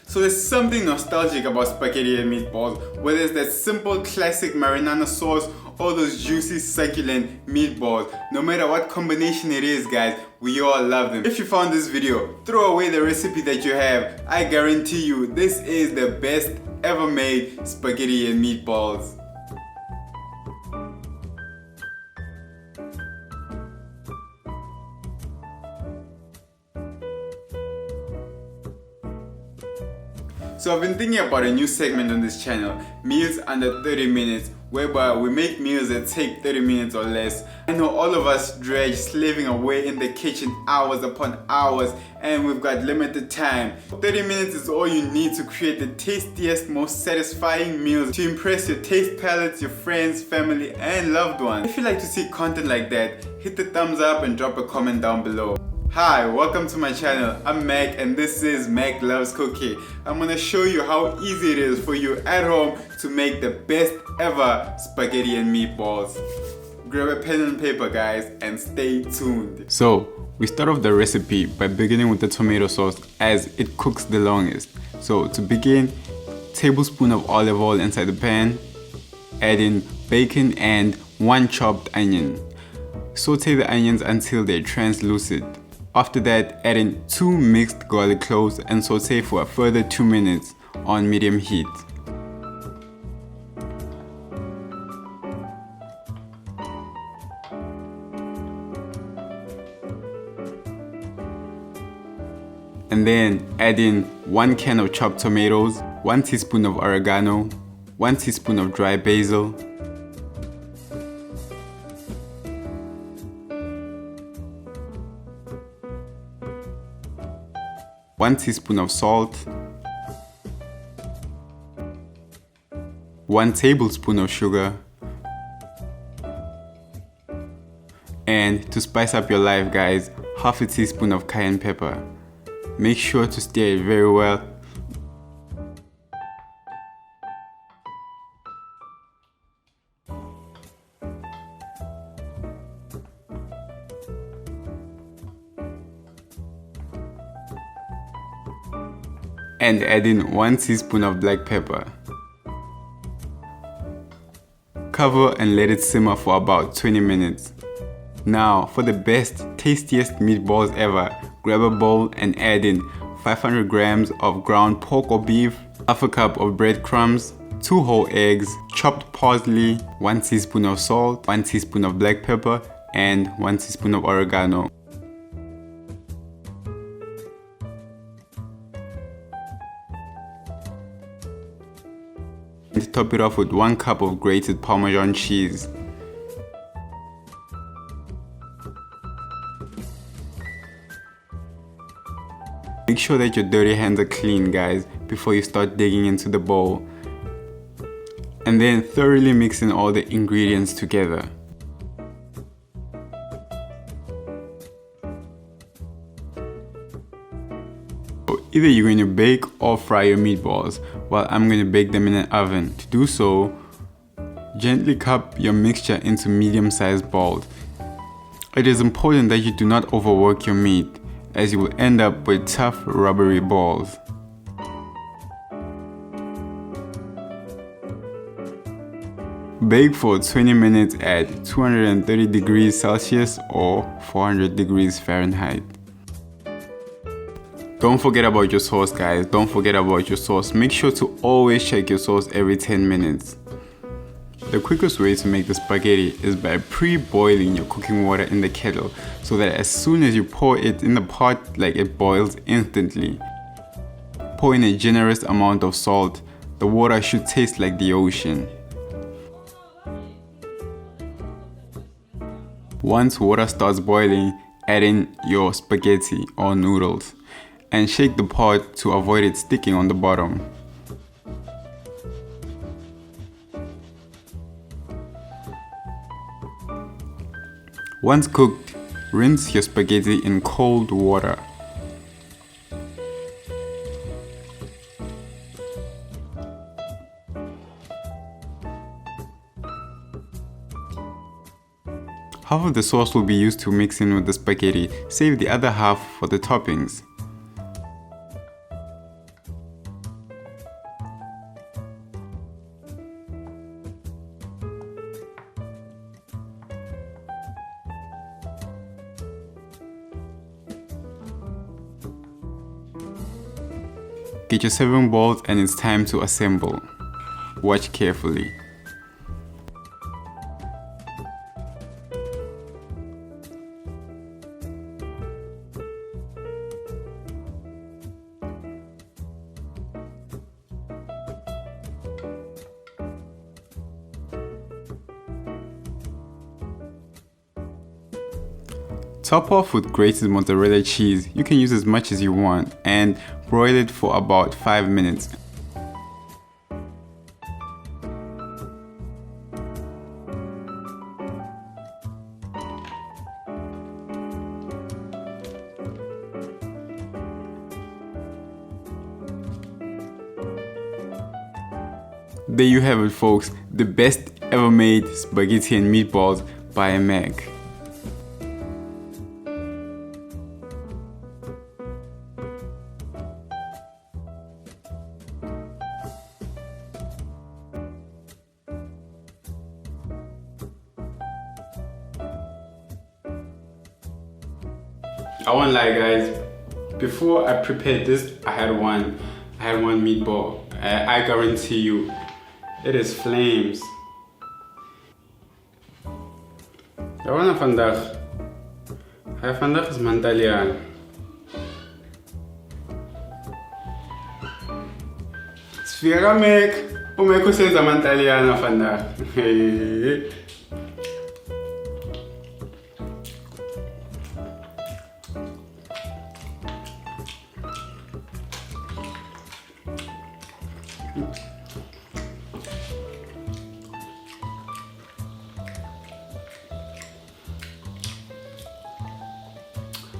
So there's something nostalgic about spaghetti and meatballs, whether it's that simple classic marinara sauce or those juicy succulent meatballs. No matter what combination it is, guys, we all love them. If you found this video, throw away the recipe that you have. I guarantee you this is the best ever made spaghetti and meatballs. So I've been thinking about a new segment on this channel, meals under 30 minutes, whereby we make meals that take 30 minutes or less. I know all of us dredge slaving away in the kitchen hours upon hours, and we've got limited time. 30 minutes is all you need to create the tastiest, most satisfying meals to impress your taste palates, your friends, family, and loved ones. If you like to see content like that, hit the thumbs up and drop a comment down below. Hi, welcome to my channel. I'm Mac and this is Mac Loves Cooking. I'm gonna show you how easy it is for you at home to make the best ever spaghetti and meatballs. Grab a pen and paper, guys, and stay tuned. So, we start off the recipe by beginning with the tomato sauce as it cooks the longest. So to begin, tablespoon of olive oil inside the pan, add in bacon and 1 chopped onion. Saute the onions until they're translucent. After that, add in 2 mixed garlic cloves and saute for a further 2 minutes on medium heat. And then add in 1 can of chopped tomatoes, 1 teaspoon of oregano, 1 teaspoon of dry basil, 1 teaspoon of salt, 1 tablespoon of sugar, and to spice up your life, guys, half a teaspoon of cayenne pepper. Make sure to stir it very well. And add in 1 teaspoon of black pepper. Cover and let it simmer for about 20 minutes. Now for the best, tastiest meatballs ever, grab a bowl and add in 500 grams of ground pork or beef, half a cup of breadcrumbs, 2 whole eggs, chopped parsley, 1 teaspoon of salt, 1 teaspoon of black pepper, and 1 teaspoon of oregano. And top it off with 1 cup of grated Parmesan cheese. Make sure that your dirty hands are clean, guys, before you start digging into the bowl. And then thoroughly mix in all the ingredients together. Either you're going to bake or fry your meatballs, while I'm going to bake them in an oven. To do so, gently cup your mixture into medium-sized balls. It is important that you do not overwork your meat, as you will end up with tough, rubbery balls. Bake for 20 minutes at 230 degrees Celsius or 400 degrees Fahrenheit. Don't forget about your sauce, guys. Don't forget about your sauce. Make sure to always check your sauce every 10 minutes. The quickest way to make the spaghetti is by pre-boiling your cooking water in the kettle so that as soon as you pour it in the pot, it boils instantly. Pour in a generous amount of salt. The water should taste like the ocean. Once water starts boiling, add in your spaghetti or noodles and shake the pot to avoid it sticking on the bottom. Once cooked, rinse your spaghetti in cold water. Half of the sauce will be used to mix in with the spaghetti. Save the other half for the toppings. Get your serving bowls and it's time to assemble. Watch carefully. Top off with grated mozzarella cheese. You can use as much as you want and broil it for about 5 minutes. There you have it, folks, the best ever made spaghetti and meatballs by Meg. I won't lie, guys, before I prepared this, I had one meatball. I guarantee you, it is flames. Ja, vandaag. Vandaag is mijn Italiaan. Sfera mek, hoe ik senza mijn Italiaan vandaag.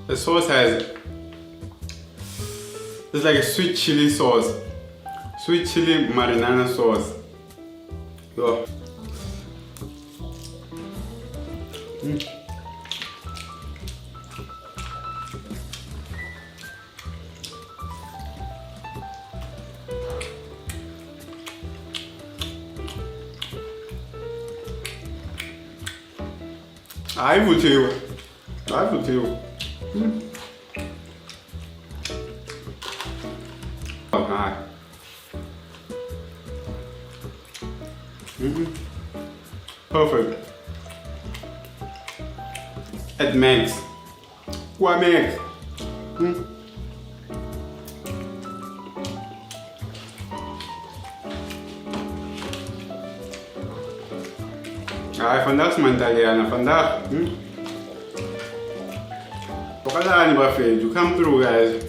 The sauce it's like a sweet chili sauce, sweet chili marinara sauce. Yo. I will tell you. Okay. Perfect. It makes. What makes? Vandaag is mijn Italiaan. Vandaag. You come through, guys.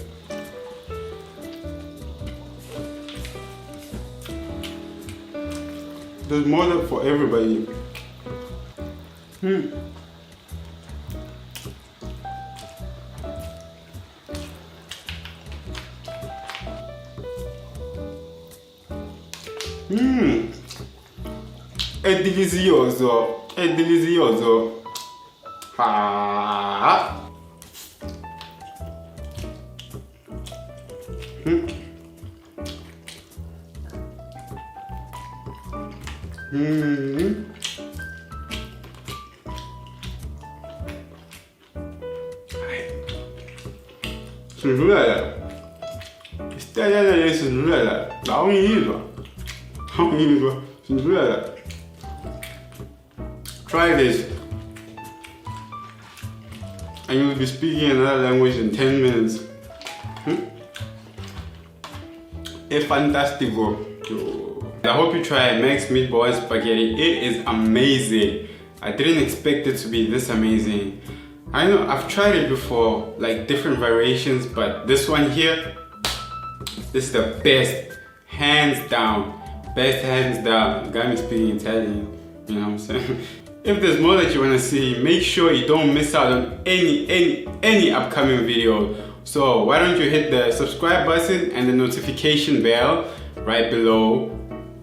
There's more for everybody. È delizioso, è delizioso. Ah. Sin duda, esta ya es sin duda, la única, sin duda. Try this, and you'll be speaking another language in 10 minutes. It's fantastico. I hope you try Meg's meatball spaghetti. It is amazing. I didn't expect it to be this amazing. I know I've tried it before, like different variations, but this one here, this is the best, hands down. Best hands down. Got me speaking Italian, you know what I'm saying? If there's more that you want to see, make sure you don't miss out on any upcoming video. So why don't you hit the subscribe button and the notification bell right below,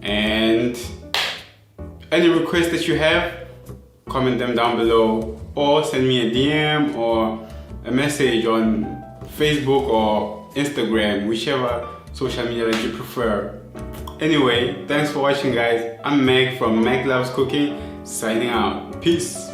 and any requests that you have, comment them down below, or send me a DM or a message on Facebook or Instagram, whichever social media that you prefer. Anyway, thanks for watching, guys. I'm Meg from Meg Loves Cooking, signing out. Peace.